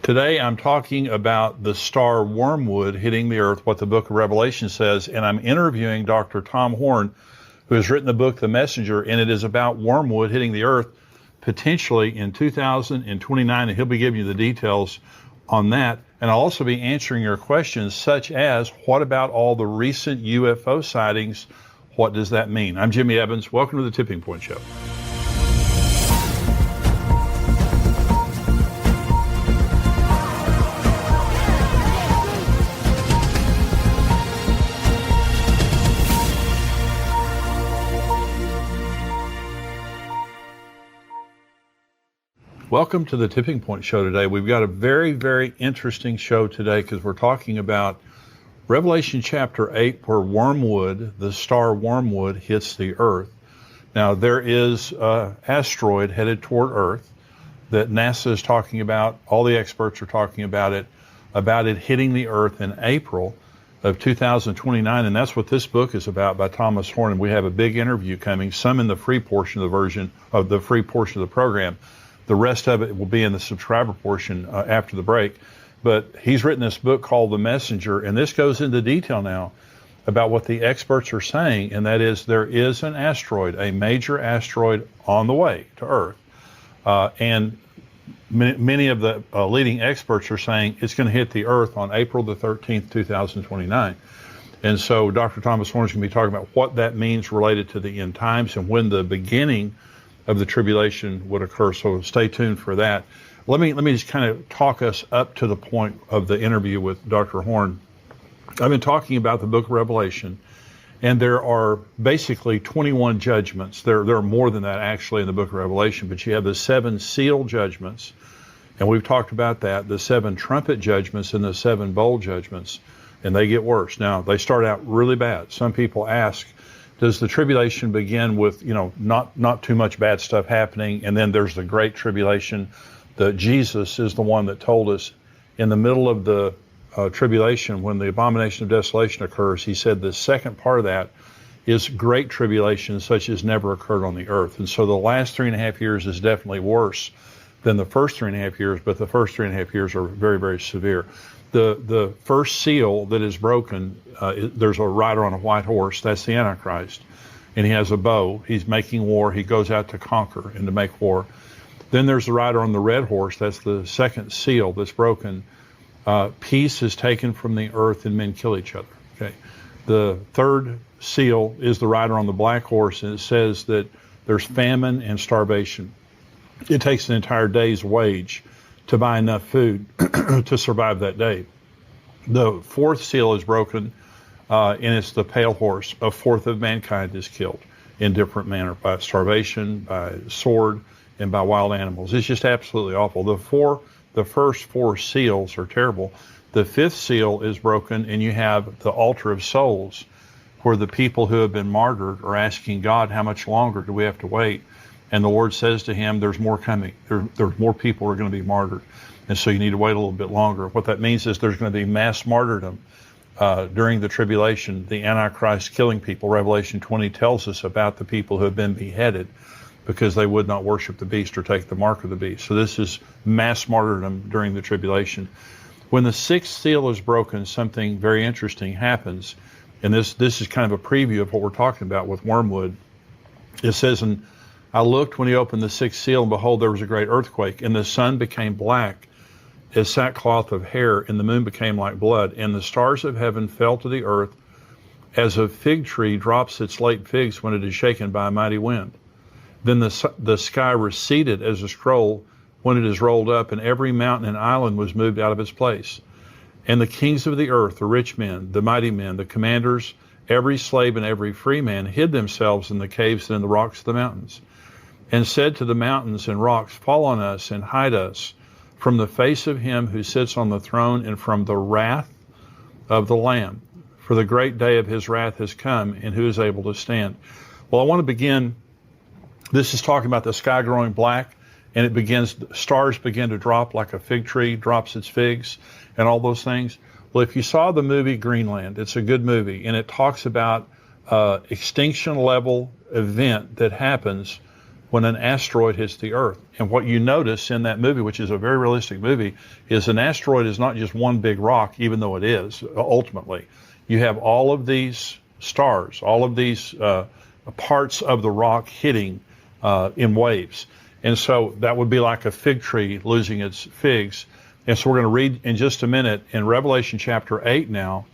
Today I'm talking about the star Wormwood hitting the earth, what the book of Revelation says, and I'm interviewing Dr. Tom Horn, who has written the book The Messenger, and it is about wormwood hitting the earth potentially in 2029, and he'll be giving you the details on that. And I'll also be answering your questions such as, what about all the recent UFO sightings? What does that mean? I'm Jimmy Evans. Welcome to the Tipping Point Show. Welcome to the Tipping Point Show today. We've got a very, very interesting show today because we're talking about Revelation chapter 8, where wormwood, the star wormwood, hits the earth. Now, there is an asteroid headed toward Earth that NASA is talking about. All the experts are talking about it hitting the earth in April of 2029, and that's what this book is about by Thomas Horn. And we have a big interview coming, some in the free portion of the program. The rest of it will be in the subscriber portion after the break. But he's written this book called The Messenger, and this goes into detail now about what the experts are saying, and that is there is an asteroid, a major asteroid on the way to Earth. And many of the leading experts are saying it's going to hit the Earth on April the 13th, 2029. And so Dr. Thomas Horn is going to be talking about what that means related to the end times and when the beginning of the tribulation would occur. So stay tuned for that. Let me just kind of talk us up to the point of the interview with Dr. Horn. I've been talking about the book of Revelation, and there are basically 21 judgments. There are more than that actually in the book of Revelation, but you have the 7 seal judgments, and we've talked about that, the 7 trumpet judgments and the 7 bowl judgments, and they get worse. Now, they start out really bad. Some people ask, does the tribulation begin with, not too much bad stuff happening, and then there's the great tribulation? Jesus is the one that told us in the middle of the tribulation, when the abomination of desolation occurs, he said the second part of that is great tribulation such as never occurred on the earth. And so the last 3.5 years is definitely worse than the first 3.5 years, but the first 3.5 years are very, very severe. The first seal that is broken, there's a rider on a white horse. That's the Antichrist. And he has a bow. He's making war. He goes out to conquer and to make war. Then there's the rider on the red horse. That's the second seal that's broken. Peace is taken from the earth and men kill each other. Okay. The third seal is the rider on the black horse, and it says that there's famine and starvation. It takes an entire day's wage to buy enough food to survive that day. The fourth seal is broken, and it's the pale horse. A fourth of mankind is killed in different manner, by starvation, by sword, and by wild animals. It's just absolutely awful. The first 4 seals are terrible. The 5th seal is broken, and you have the altar of souls, where the people who have been martyred are asking God, how much longer do we have to wait? And the Lord says to him, there's more coming. There's more people who are going to be martyred. And so you need to wait a little bit longer. What that means is there's going to be mass martyrdom during the tribulation, the Antichrist killing people. Revelation 20 tells us about the people who have been beheaded because they would not worship the beast or take the mark of the beast. So this is mass martyrdom during the tribulation. When the 6th seal is broken, something very interesting happens. And this is kind of a preview of what we're talking about with wormwood. It says, and I looked when he opened the 6th seal, and behold, there was a great earthquake, and the sun became black as sackcloth of hair, and the moon became like blood, and the stars of heaven fell to the earth, as a fig tree drops its late figs when it is shaken by a mighty wind. Then the sky receded as a scroll when it is rolled up, and every mountain and island was moved out of its place. And the kings of the earth, the rich men, the mighty men, the commanders, every slave and every free man hid themselves in the caves and in the rocks of the mountains, and said to the mountains and rocks, fall on us and hide us from the face of him who sits on the throne and from the wrath of the Lamb. For the great day of his wrath has come, and who is able to stand? Well, I want to begin. This is talking about the sky growing black, and stars begin to drop like a fig tree drops its figs and all those things. Well, if you saw the movie Greenland, it's a good movie, and it talks about extinction level event that happens when an asteroid hits the Earth. And what you notice in that movie, which is a very realistic movie, is an asteroid is not just one big rock, even though it is ultimately. You have all of these stars, all of these parts of the rock hitting in waves. And so that would be like a fig tree losing its figs. And so we're going to read in just a minute in Revelation chapter 8 now,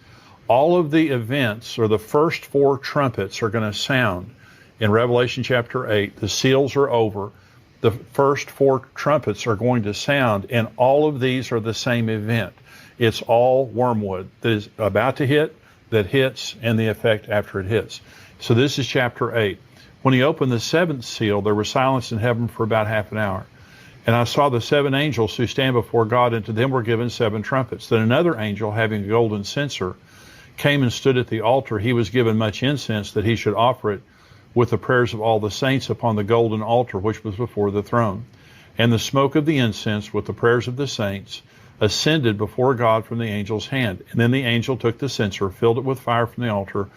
all of the events, or the first 4 trumpets, are going to sound in Revelation chapter 8. The seals are over. The first 4 trumpets are going to sound, and all of these are the same event. It's all wormwood that is about to hit, that hits, and the effect after it hits. So this is chapter 8. When he opened the 7th seal, there was silence in heaven for about half an hour. And I saw the 7 angels who stand before God, and to them were given 7 trumpets. Then another angel, having a golden censer, came and stood at the altar. He was given much incense, that he should offer it with the prayers of all the saints upon the golden altar which was before the throne. And the smoke of the incense with the prayers of the saints ascended before God from the angel's hand. And then the angel took the censer, filled it with fire from the altar,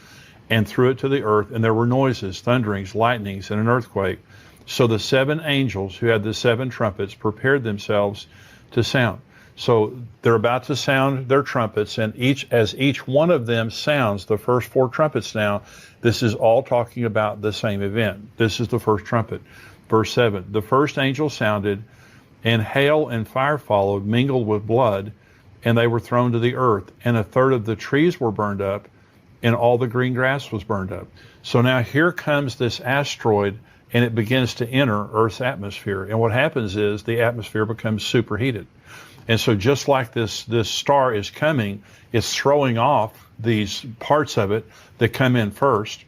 and threw it to the earth. And there were noises, thunderings, lightnings, and an earthquake. So the 7 angels who had the 7 trumpets prepared themselves to sound. So they're about to sound their trumpets, and as each one of them sounds the first 4 trumpets now, this is all talking about the same event. This is the first trumpet. Verse 7, the first angel sounded, and hail and fire followed, mingled with blood, and they were thrown to the earth. And a third of the trees were burned up, and all the green grass was burned up. So now here comes this asteroid, and it begins to enter Earth's atmosphere. And what happens is the atmosphere becomes superheated. And so just like this star is coming, it's throwing off these parts of it that come in first.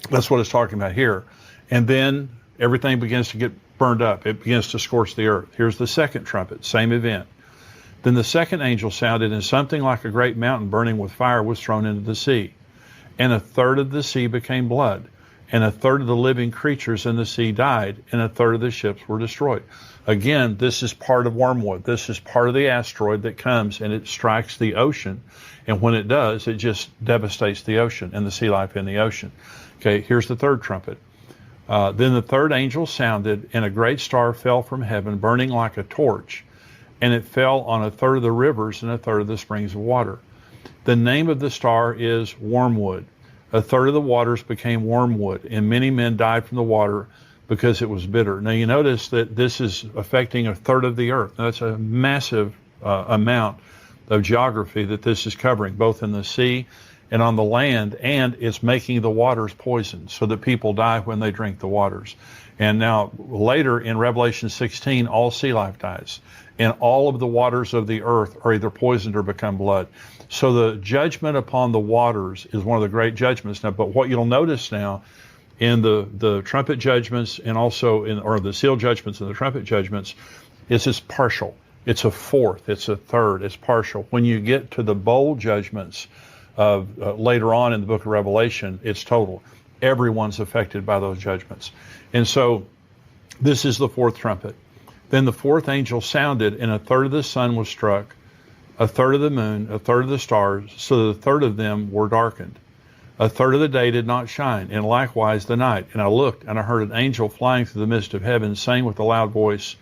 That's what it's talking about here. And then everything begins to get burned up. It begins to scorch the earth. Here's the second trumpet, same event. Then the second angel sounded, and something like a great mountain burning with fire was thrown into the sea. And a third of the sea became blood, and a third of the living creatures in the sea died, and a third of the ships were destroyed. Again, this is part of wormwood. This is part of the asteroid that comes and it strikes the ocean. And when it does, it just devastates the ocean and the sea life in the ocean. Okay, here's the third trumpet. Then the third angel sounded, and a great star fell from heaven, burning like a torch. And it fell on a third of the rivers and a third of the springs of water. The name of the star is Wormwood. A third of the waters became wormwood, and many men died from the water because it was bitter. Now you notice that this is affecting a third of the earth. Now, that's a massive amount of geography that this is covering, both in the sea and on the land, and it's making the waters poison so that people die when they drink the waters. And now later in Revelation 16, all sea life dies, and all of the waters of the earth are either poisoned or become blood. So the judgment upon the waters is one of the great judgments now. But what you'll notice now in the trumpet judgments, and also or the seal judgments and the trumpet judgments, is it's partial. It's a fourth, it's a third, it's partial. When you get to the bowl judgments of later on in the book of Revelation, it's total. Everyone's affected by those judgments. And so this is the fourth trumpet. Then the fourth angel sounded, and a third of the sun was struck, a third of the moon, a third of the stars, so that a third of them were darkened. A third of the day did not shine, and likewise the night. And I looked, and I heard an angel flying through the midst of heaven, saying with a loud voice,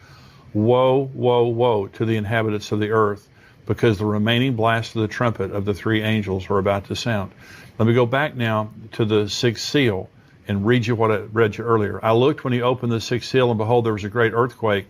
Woe, woe, woe to the inhabitants of the earth, because the remaining blast of the trumpet of the 3 angels are about to sound. Let me go back now to the 6th seal and read you what I read you earlier. I looked when he opened the 6th seal, and behold, there was a great earthquake,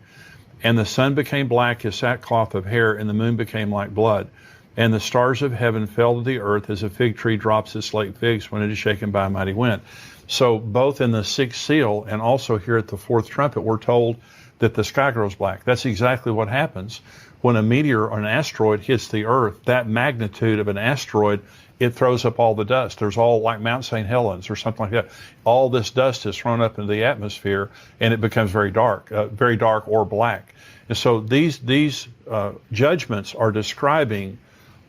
and the sun became black as sackcloth of hair, and the moon became like blood. And the stars of heaven fell to the earth as a fig tree drops its late figs when it is shaken by a mighty wind. So both in the 6th seal and also here at the 4th trumpet, we're told that the sky grows black. That's exactly what happens when a meteor or an asteroid hits the earth. That magnitude of an asteroid, it throws up all the dust. There's all like Mount St. Helens or something like that. All this dust is thrown up into the atmosphere, and it becomes very dark or black. And so these judgments are describing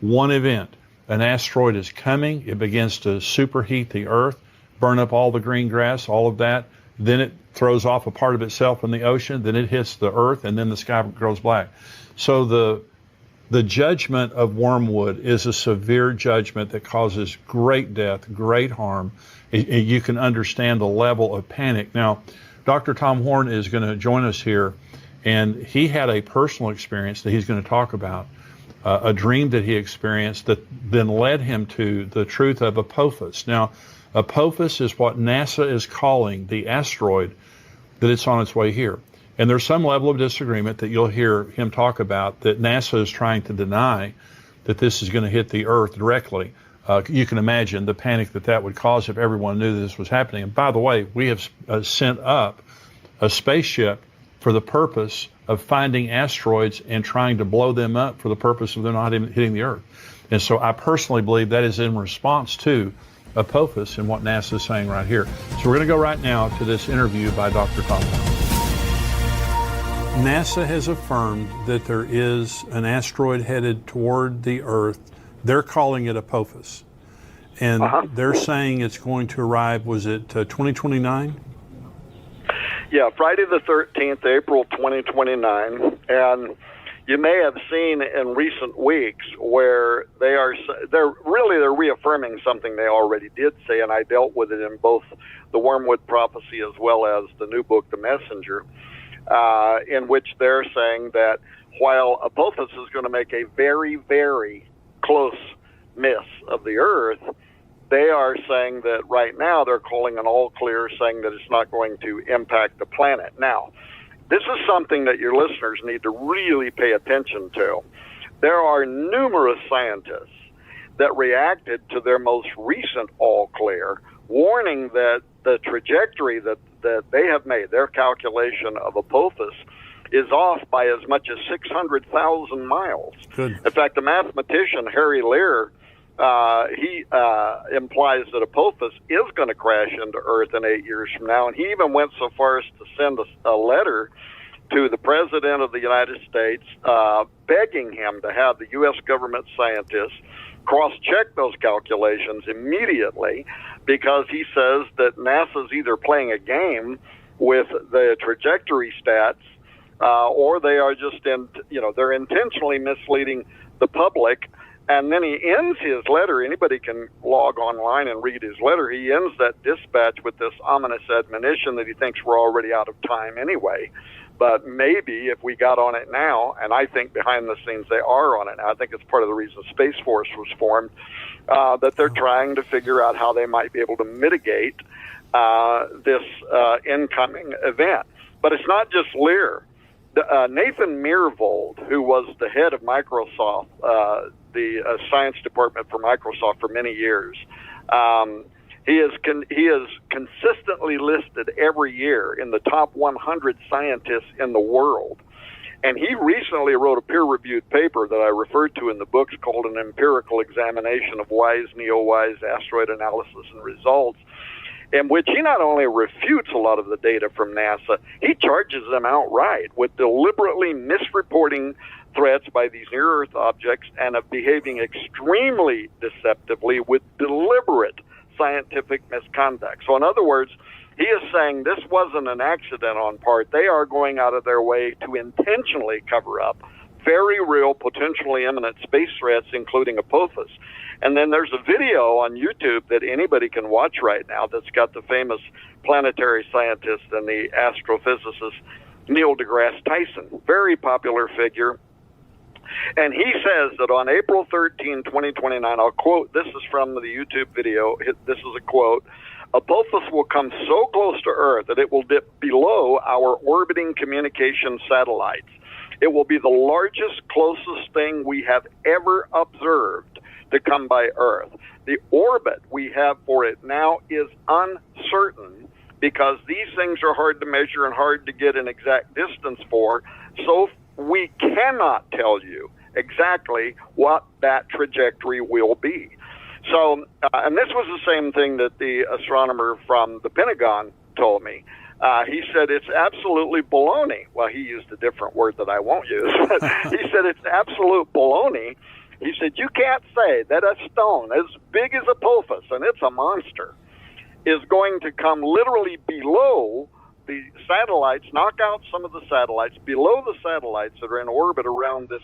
one event. An asteroid is coming. It begins to superheat the earth, burn up all the green grass, all of that. Then it throws off a part of itself in the ocean. Then it hits the earth, and then the sky grows black. So the judgment of wormwood is a severe judgment that causes great death, great harm. You can understand the level of panic. Now, Dr. Tom Horn is going to join us here, and he had a personal experience that he's going to talk about, a dream that he experienced that then led him to the truth of Apophis. Now, Apophis is what NASA is calling the asteroid that it's on its way here. And there's some level of disagreement that you'll hear him talk about, that NASA is trying to deny that this is going to hit the Earth directly. You can imagine the panic that that would cause if everyone knew this was happening. And by the way, we have sent up a spaceship for the purpose of finding asteroids and trying to blow them up for the purpose of them not even hitting the Earth. And so I personally believe that is in response to Apophis and what NASA is saying right here. So we're going to go right now to this interview by Dr. Tom. NASA has affirmed that there is an asteroid headed toward the Earth. They're calling it Apophis. And they're saying it's going to arrive, was it 2029? Yeah, Friday the 13th, April 2029. And you may have seen in recent weeks where they're reaffirming something they already did say, and I dealt with it in both the Wormwood Prophecy as well as the new book, The Messenger, in which they're saying that while Apophis is going to make a very, very close miss of the Earth, they are saying that right now they're calling an all clear, saying that it's not going to impact the planet. Now, this is something that your listeners need to really pay attention to. There are numerous scientists that reacted to their most recent all clear, warning that the trajectory that they have made, their calculation of Apophis, is off by as much as 600,000 miles. Good. In fact, the mathematician Harry Lear, he implies that Apophis is going to crash into Earth in 8 years from now, and he even went so far as to send a letter to the President of the United States begging him to have the U.S. government scientists cross-check those calculations immediately, because he says that NASA's either playing a game with the trajectory stats, or they are just they're intentionally misleading the public. And then he ends his letter. Anybody can log online and read his letter. He ends that dispatch with this ominous admonition that he thinks we're already out of time anyway. But maybe if we got on it now, and I think behind the scenes they are on it now, I think it's part of the reason Space Force was formed, that they're trying to figure out how they might be able to mitigate this incoming event. But it's not just Lear. Nathan Myhrvold, who was the head of Microsoft, the science department for Microsoft for many years, he is consistently listed every year in the top 100 scientists in the world. And he recently wrote a peer-reviewed paper that I referred to in the books called An Empirical Examination of WISE, NEO-WISE, Asteroid Analysis and Results, in which he not only refutes a lot of the data from NASA, he charges them outright with deliberately misreporting threats by these near-Earth objects and of behaving extremely deceptively with deliberate scientific misconduct. So in other words, he is saying this wasn't an accident on part. They are going out of their way to intentionally cover up very real, potentially imminent space threats, including Apophis. And then there's a video on YouTube that anybody can watch right now that's got the famous planetary scientist and the astrophysicist Neil deGrasse Tyson, very popular figure. And he says that on April 13, 2029, I'll quote, this is from the YouTube video, this is a quote, Apophis will come so close to Earth that it will dip below our orbiting communication satellites. It will be the largest, closest thing we have ever observed to come by Earth. The orbit we have for it now is uncertain because these things are hard to measure and hard to get an exact distance for, so we cannot tell you exactly what that trajectory will be. So, and this was the same thing that the astronomer from the Pentagon told me. He said it's absolutely baloney. Well, he used a different word that I won't use, but he said it's absolute baloney. He said, you can't say that a stone as big as Apophis, and it's a monster, is going to come literally below the satellites, knock out some of the satellites, below the satellites that are in orbit around this.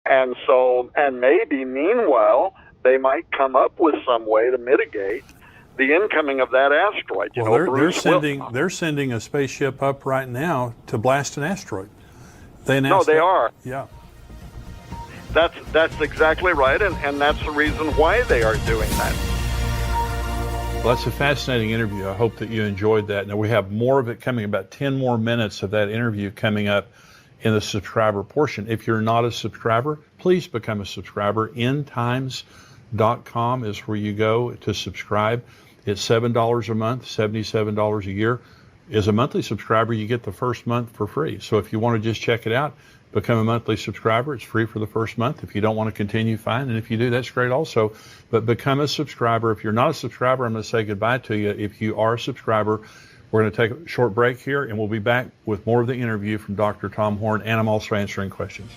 And so, and maybe meanwhile, they might come up with some way to mitigate the incoming of that asteroid. Well, they're sending a spaceship up right now to blast an asteroid. They announced No, they that. are. Yeah. That's exactly right, and that's the reason why they are doing that. Well, that's a fascinating interview. I hope that you enjoyed that. Now, we have more of it coming, about 10 more minutes of that interview coming up in the subscriber portion. If you're not a subscriber, please become a subscriber. Endtimes.com is where you go to subscribe. It's $7 a month, $77 a year. As a monthly subscriber, you get the first month for free. So if you want to just check it out, become a monthly subscriber. It's free for the first month. If you don't want to continue, fine. And if you do, that's great also. But become a subscriber. If you're not a subscriber, I'm going to say goodbye to you. If you are a subscriber, we're going to take a short break here, and we'll be back with more of the interview from Dr. Tom Horn, and I'm also answering questions.